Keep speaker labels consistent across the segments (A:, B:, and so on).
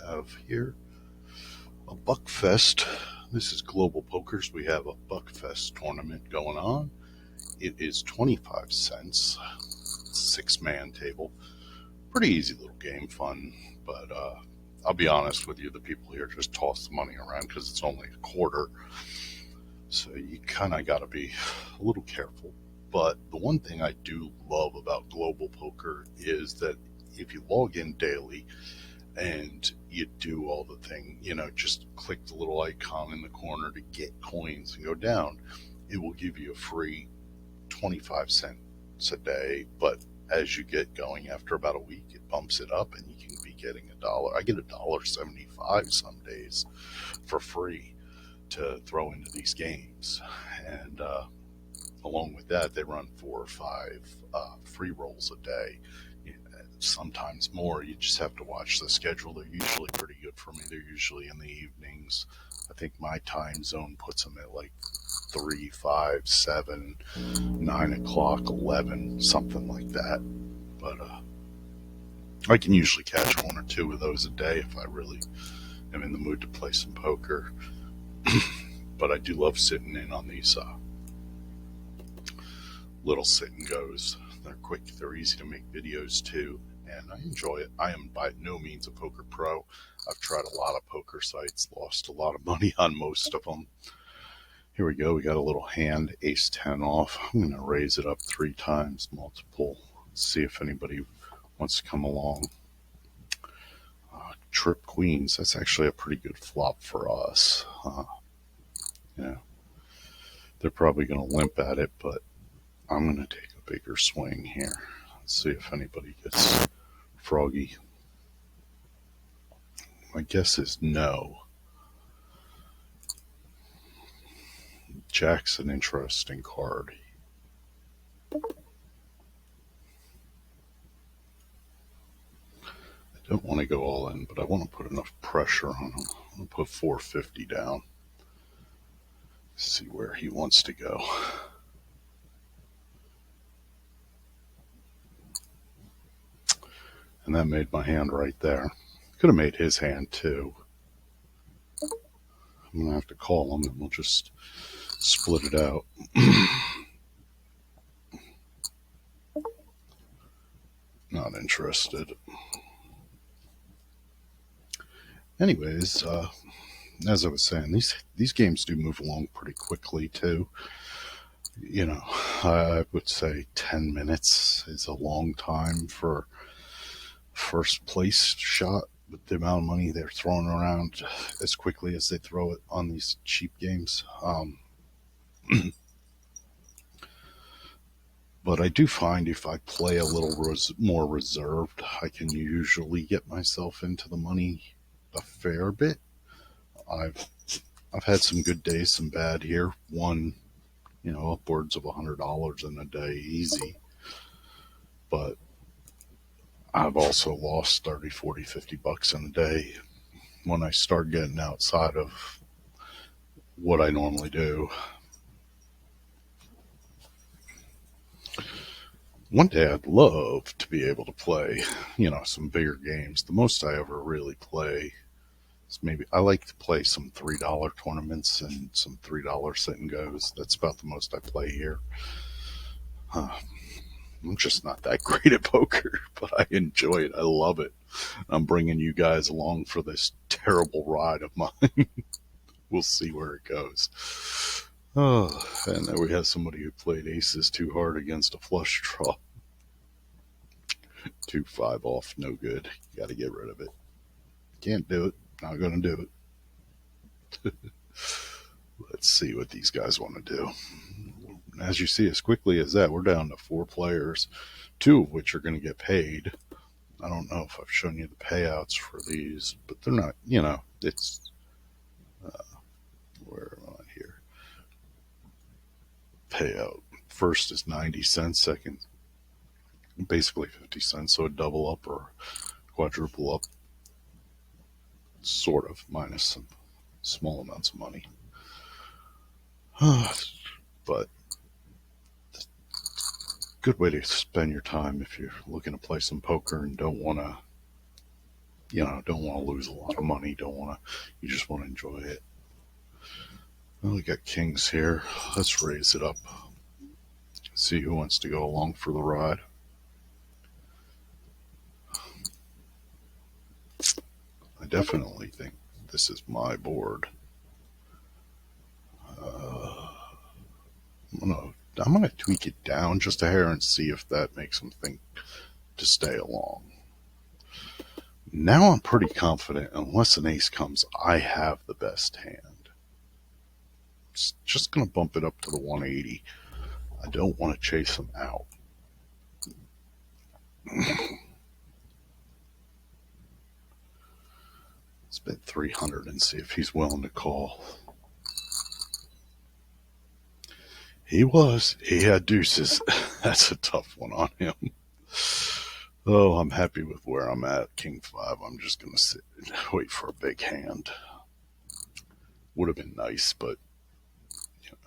A: have here a Buckfest. This is Global Pokers. We have a Buckfest tournament going on. It is 25 cents, 6-man table. Pretty easy little game, fun, but I'll be honest with you, the people here just toss the money around because it's only a quarter. So you kind of got to be a little careful. But the one thing I do love about Global Poker is that if you log in daily and you do all the thing, just click the little icon in the corner to get coins and go down, it will give you a free 25 cents a day. But as you get going, after about a week, it bumps it up and you can be getting $1. I get $1.75 some days for free to throw into these games. And along with that, they run 4 or 5 free rolls a day, sometimes more. You just have to watch the schedule. They're usually pretty good for me. They're usually in the evenings. I think my time zone puts them at like 3, 5, 7, 9 o'clock, 11, something like that. But I can usually catch 1 or 2 of those a day if I really am in the mood to play some poker. But I do love sitting in on these little sit and goes. They're quick, they're easy to make videos too, and I enjoy it. I am by no means a poker pro. I've tried a lot of poker sites, lost a lot of money on most of them. Here we go, we got a little hand, ace 10 off. I'm going to raise it up 3 times, multiple. Let's see if anybody wants to come along. Trip queens, that's actually a pretty good flop for us. They're probably going to limp at it, but I'm going to take a bigger swing here. Let's see if anybody gets froggy. My guess is no. Jack's an interesting card. I don't want to go all in, but I want to put enough pressure on him. I'm going to put 450 down. See where he wants to go. And that made my hand right there. Could have made his hand too. I'm going to have to call him and we'll just split it out. Not interested. Anyways, as I was saying, these games do move along pretty quickly too. I would say 10 minutes is a long time for first place shot with the amount of money they're throwing around as quickly as they throw it on these cheap games. But I do find if I play a little more reserved, I can usually get myself into the money a fair bit. I've had some good days, some bad here. Won, upwards of $100 in a day, easy. But I've also lost 30, 40, 50 bucks in a day when I start getting outside of what I normally do. One day I'd love to be able to play, some bigger games. The most I ever really play is maybe I like to play some $3 tournaments and some $3 sit and goes. That's about the most I play here. I'm just not that great at poker, but I enjoy it. I love it. I'm bringing you guys along for this terrible ride of mine. We'll see where it goes. Oh, and there we have somebody who played aces too hard against a flush draw. 2-5 off, no good. You got to get rid of it. Can't do it. Not going to do it. Let's see what these guys want to do. As you see, as quickly as that, we're down to 4 players, 2 of which are going to get paid. I don't know if I've shown you the payouts for these, but they're not, it's, where am I here? Payout. First is 90 cents, second, basically 50 cents, so a double up or quadruple up, sort of, minus some small amounts of money. But good way to spend your time if you're looking to play some poker and don't want to don't want to lose a lot of money. You just want to enjoy it. Well, we got kings here. Let's raise it up. See who wants to go along for the ride. I definitely think this is my board. I'm gonna tweak it down just a hair and see if that makes them think to stay along. Now I'm pretty confident, unless an ace comes, I have the best hand. It's just gonna bump it up to the 180. I don't want to chase him out. Let's bet 300 and see if he's willing to call. He was. He had deuces. That's a tough one on him. Oh, I'm happy with where I'm at. King 5. I'm just going to sit and wait for a big hand. Would have been nice, but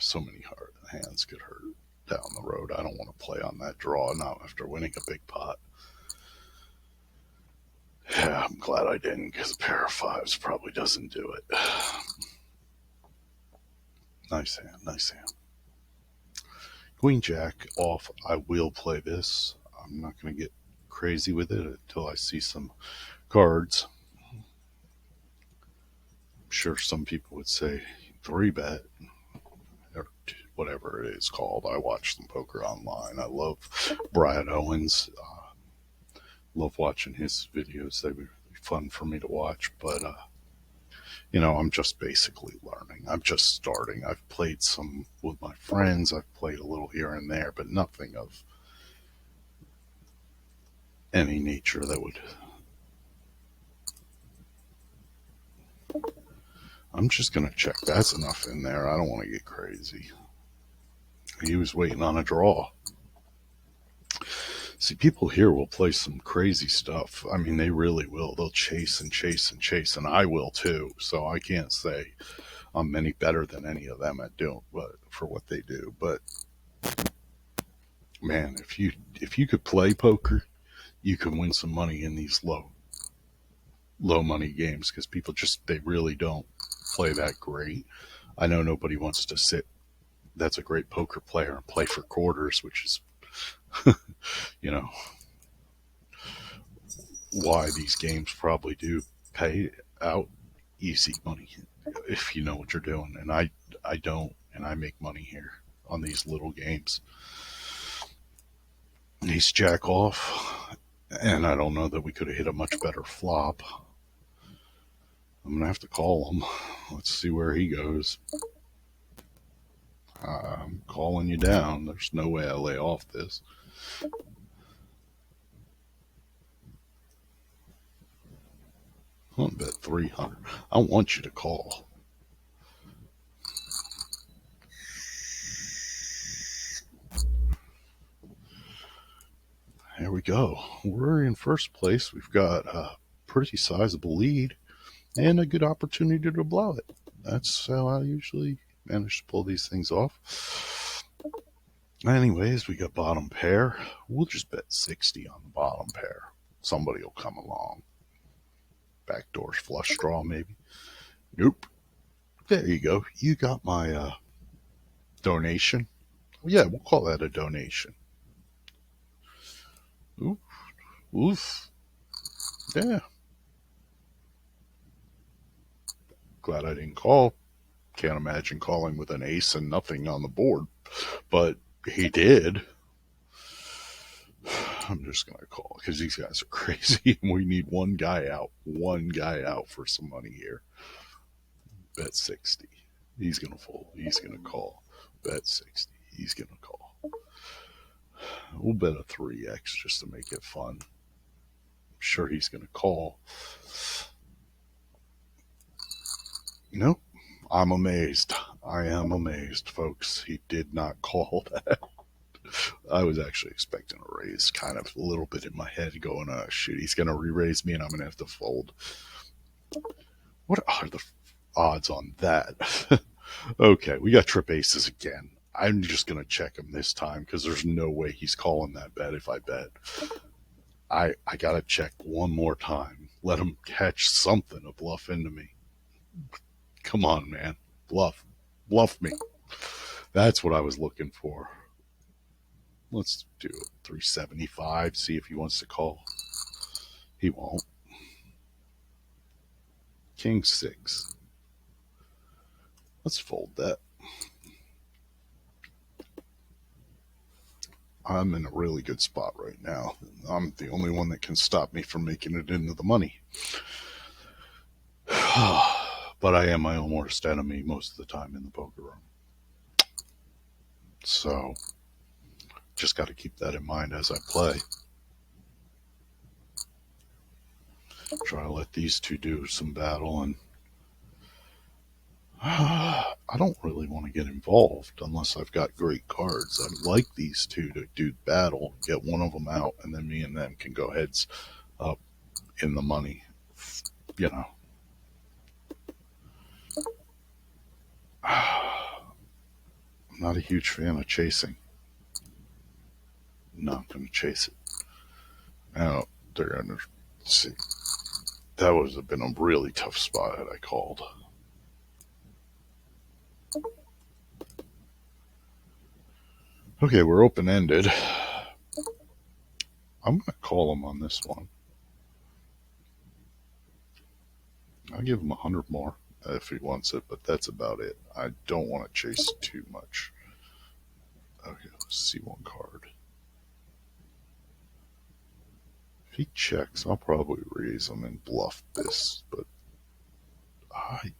A: so many hard hands could hurt down the road. I don't want to play on that draw now after winning a big pot. Yeah, I'm glad I didn't, because a pair of 5s probably doesn't do it. Nice hand, nice hand. Queen Jack off. I will play this. I'm not going to get crazy with it until I see some cards. I'm sure some people would say 3-bet or whatever it is called. I watch some poker online. I love Brad Owens. Love watching his videos. They were fun for me to watch, but I'm just basically learning. I'm just starting. I've played some with my friends. I've played a little here and there, but nothing of any nature that would. I'm just going to check. That's enough in there. I don't want to get crazy. He was waiting on a draw. See, people here will play some crazy stuff. I mean, they really will. They'll chase and chase and chase, and I will too. So I can't say I'm any better than any of them at doing, but for what they do. But man, if you could play poker, you can win some money in these low money games, because people they really don't play that great. I know nobody wants to sit. That's a great poker player and play for quarters, which is why these games probably do pay out easy money if you know what you're doing. And I don't, and I make money here on these little games. He's jack off, and I don't know that we could have hit a much better flop. I'm going to have to call him. Let's see where he goes. I'm calling you down. There's no way I lay off this. I'll bet 300. I want you to call. There we go. We're in first place. We've got a pretty sizable lead and a good opportunity to blow it. That's how I usually manage to pull these things off. Anyways, we got bottom pair. We'll just bet 60 on the bottom pair. Somebody will come along. Backdoor flush draw, maybe. Nope. There you go. You got my donation. Yeah, we'll call that a donation. Oof. Oof. Yeah. Glad I didn't call. Can't imagine calling with an ace and nothing on the board. But he did. I'm just going to call because these guys are crazy. We need one guy out for some money here. Bet 60. He's going to fold. He's going to call. Bet 60. He's going to call. We'll bet a 3x just to make it fun. I'm sure he's going to call. Nope. I'm amazed. I am amazed, folks. He did not call that. I was actually expecting a raise, kind of a little bit in my head going, shoot, he's going to re-raise me and I'm going to have to fold. What are the odds on that? Okay, we got trip aces again. I'm just going to check him this time because there's no way he's calling that bet if I bet. I got to check one more time. let him catch something to bluff into me. Come on, man. Bluff. Bluff me. That's what I was looking for. Let's do 375, see if he wants to call. He won't. King 6. Let's fold that. I'm in a really good spot right now. I'm the only one that can stop me from making it into the money. But I am my own worst enemy most of the time in the poker room. So, just got to keep that in mind as I play. Try to let these two do some battle, and I don't really want to get involved unless I've got great cards. I'd like these two to do battle, get one of them out, and then me and them can go heads up in the money. You know. I'm not a huge fan of chasing. Not going to chase it. Now, they're going to see. That would have been a really tough spot had I called. Okay, we're open-ended. I'm going to call him on this one. I'll give him 100 more if he wants it, but that's about it. I don't want to chase too much. Okay, let's see one card. If he checks, I'll probably raise him and bluff this, but I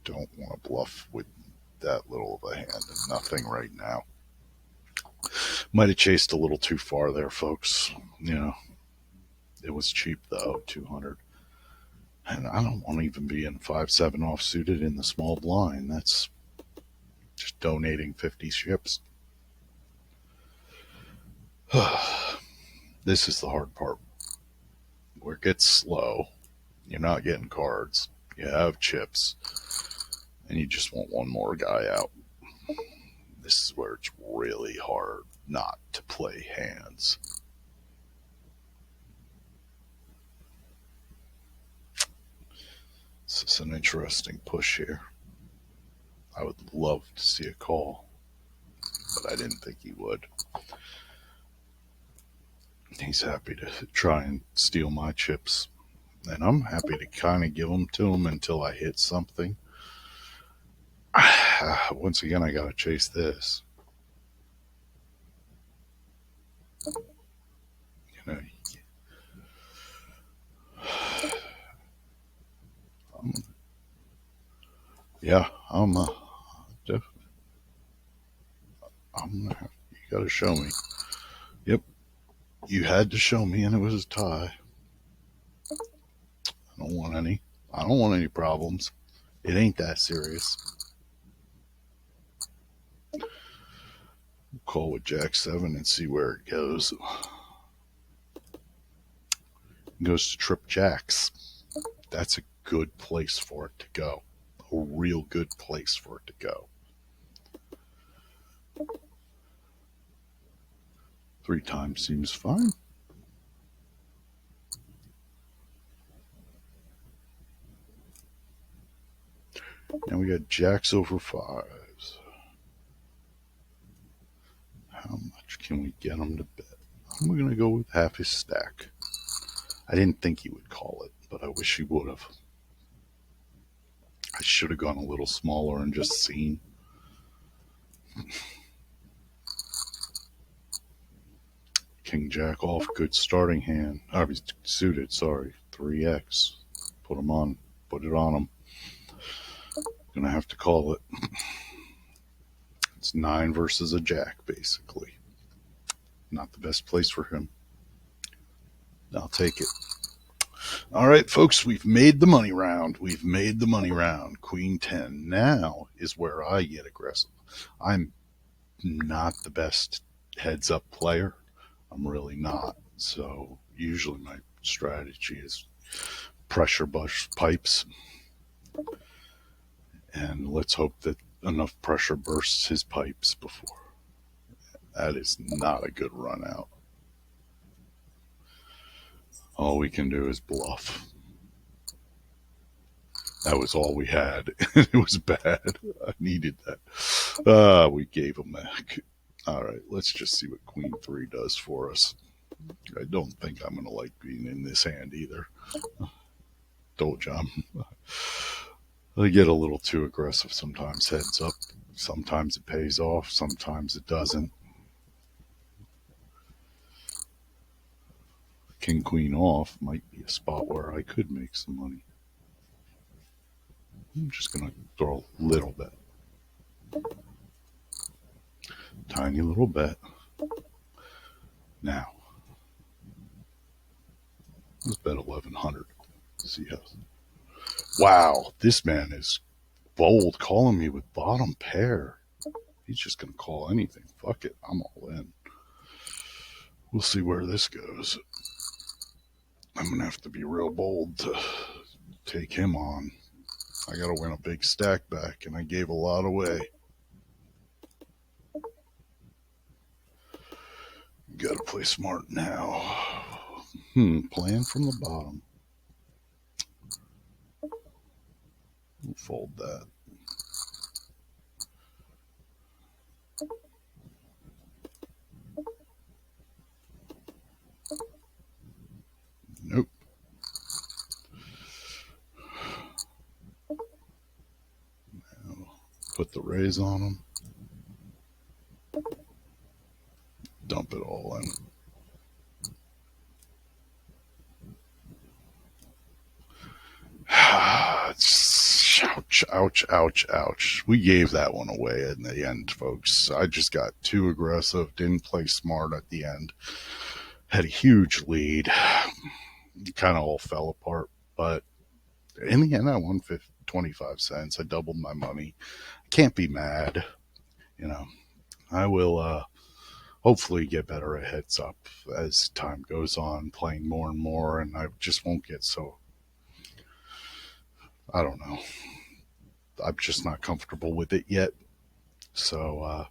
A: don't want to bluff with that little of a hand and nothing right now. Might have chased a little too far there, folks. You know, it was cheap though, 200. And I don't want to even be in 5-7 off suited in the small blind. That's just donating 50 chips. This is the hard part. Where it gets slow, you're not getting cards. You have chips, and you just want one more guy out. This is where it's really hard not to play hands. This is an interesting push here. I would love to see a call, but I didn't think he would. He's happy to try and steal my chips, and I'm happy to kind of give them to him until I hit something. Once again, I gotta chase this. You know, you gotta show me. Yep, you had to show me, and it was a tie. I don't want any problems. It ain't that serious. We'll call with Jack 7 and see where it goes. It goes to trip jacks. That's a good place for it to go. A real good place for it to go. 3 times seems fine. Now we got jacks over 5s. How much can we get him to bet? I'm going to go with half his stack. I didn't think he would call it, but I wish he would have. I should have gone a little smaller and just seen. King Jack off, good starting hand. He's suited, sorry. 3x. Put it on him. Gonna have to call it. It's 9 versus a jack, basically. Not the best place for him. I'll take it. All right, folks, we've made the money round. Queen 10 now is where I get aggressive. I'm not the best heads up player. I'm really not. So usually my strategy is pressure bust pipes. And let's hope that enough pressure bursts his pipes before. That is not a good run out. All we can do is bluff. That was all we had. It was bad. I needed that. We gave him that. All right, let's just see what Queen 3 does for us. I don't think I'm going to like being in this hand either. Told you I get a little too aggressive sometimes, heads up. Sometimes it pays off, sometimes it doesn't. King Queen off might be a spot where I could make some money. I'm just going to throw a little bit. Tiny little bet. Now, let's bet 1100. See how. Wow, this man is bold, calling me with bottom pair. He's just going to call anything. Fuck it, I'm all in. We'll see where this goes. I'm going to have to be real bold to take him on. I got to win a big stack back, and I gave a lot away. Got to play smart now. Playing from the bottom. We'll fold that. Nope. Now, put the raise on him. Dump it all in. Ouch, ouch, ouch, ouch. We gave that one away in the end, folks. I just got too aggressive, didn't play smart at the end. Had a huge lead. It kind of all fell apart, but in the end, I won 25 cents. I doubled my money. Can't be mad. You know, I will hopefully get better at heads up as time goes on, playing more and more, and I just won't get so, I don't know. I'm just not comfortable with it yet. So